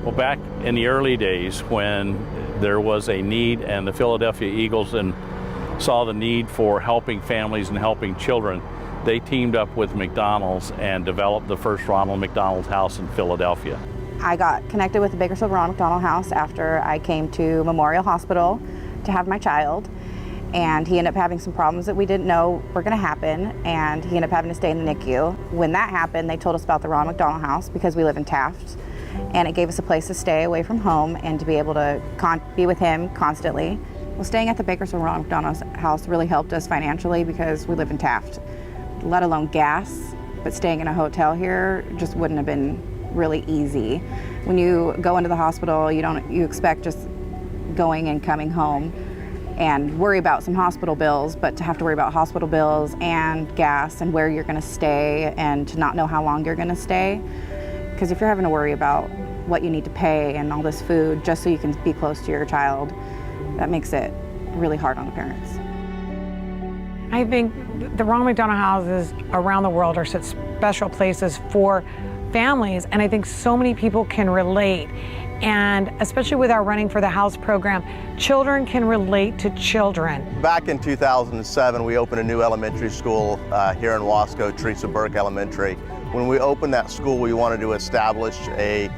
Well, back in the early days when there was a need and the Philadelphia Eagles saw the need for helping families and helping children, they teamed up with McDonald's and developed the first Ronald McDonald House in Philadelphia. I got connected with the Bakersfield Ronald McDonald House after I came to Memorial Hospital to have my child. And he ended up having some problems that we didn't know were going to happen, and he ended up having to stay in the NICU. When that happened, they told us about the Ronald McDonald House because we live in Taft, and it gave us a place to stay away from home and to be able to be with him constantly. Well, staying at the Bakersfield Ronald McDonald House really helped us financially because we live in Taft, let alone gas, but staying in a hotel here just wouldn't have been really easy. When you go into the hospital, you expect just going and coming home and worry about some hospital bills, but to have to worry about hospital bills and gas and where you're going to stay and to not know how long you're going to stay. Because if you're having to worry about what you need to pay and all this food just so you can be close to your child, that makes it really hard on the parents. I think the Ronald McDonald houses around the world are such special places for families, and I think so many people can relate. And especially with our Running for the House program, children can relate to children. Back in 2007, we opened a new elementary school here in Wasco, Teresa Burke Elementary. When we opened that school, we wanted to establish a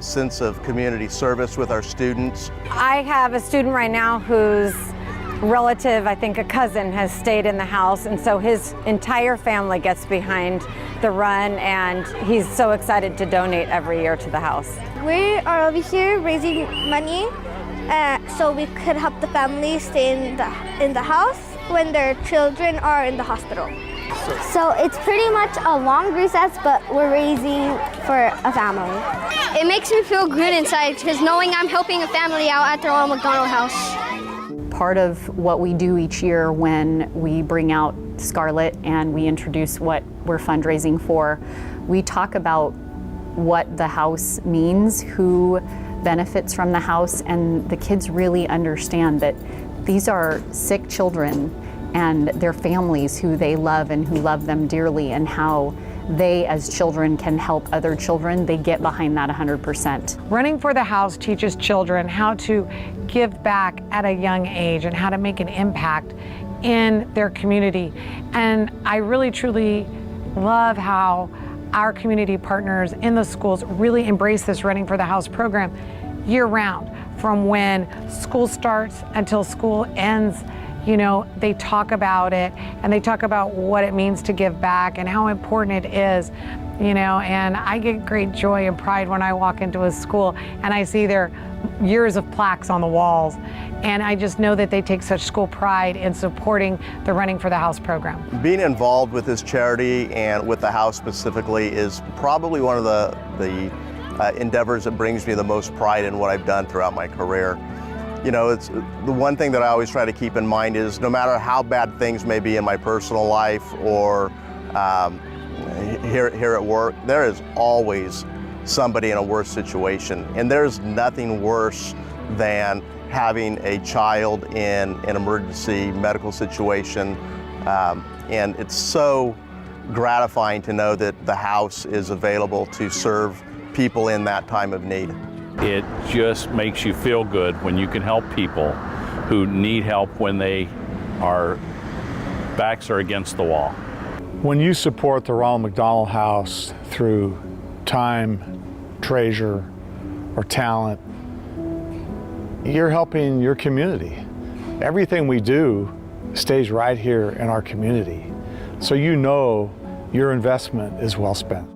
sense of community service with our students. I have a student right now whose relative, I think a cousin, has stayed in the house, and so his entire family gets behind the run, and he's so excited to donate every year to the house. We are over here raising money so we could help the family stay in the house when their children are in the hospital. So it's pretty much a long recess, but we're raising for a family. It makes me feel good inside because knowing I'm helping a family out at the Ronald McDonald House. Part of what we do each year when we bring out Scarlet and we introduce what we're fundraising for, we talk about what the house means, who benefits from the house, and the kids really understand that these are sick children and their families who they love and who love them dearly, and how they as children can help other children. They get behind that 100%. Running for the House teaches children how to give back at a young age and how to make an impact in their community. And I really truly love how our community partners in the schools really embrace this Running for the House program year round. From when school starts until school ends, they talk about it, and they talk about what it means to give back and how important it is, and I get great joy and pride when I walk into a school and I see their years of plaques on the walls, and I just know that they take such school pride in supporting the Running for the House program. Being involved with this charity and with the house specifically is probably one of the endeavors that brings me the most pride in what I've done throughout my career. It's the one thing that I always try to keep in mind is no matter how bad things may be in my personal life or here at work, there is always somebody in a worse situation. And there's nothing worse than having a child in an emergency medical situation. And it's so gratifying to know that the house is available to serve people in that time of need. It just makes you feel good when you can help people who need help when backs are against the wall. When you support the Ronald McDonald House through time, treasure, or talent, you're helping your community. Everything we do stays right here in our community. So your investment is well spent.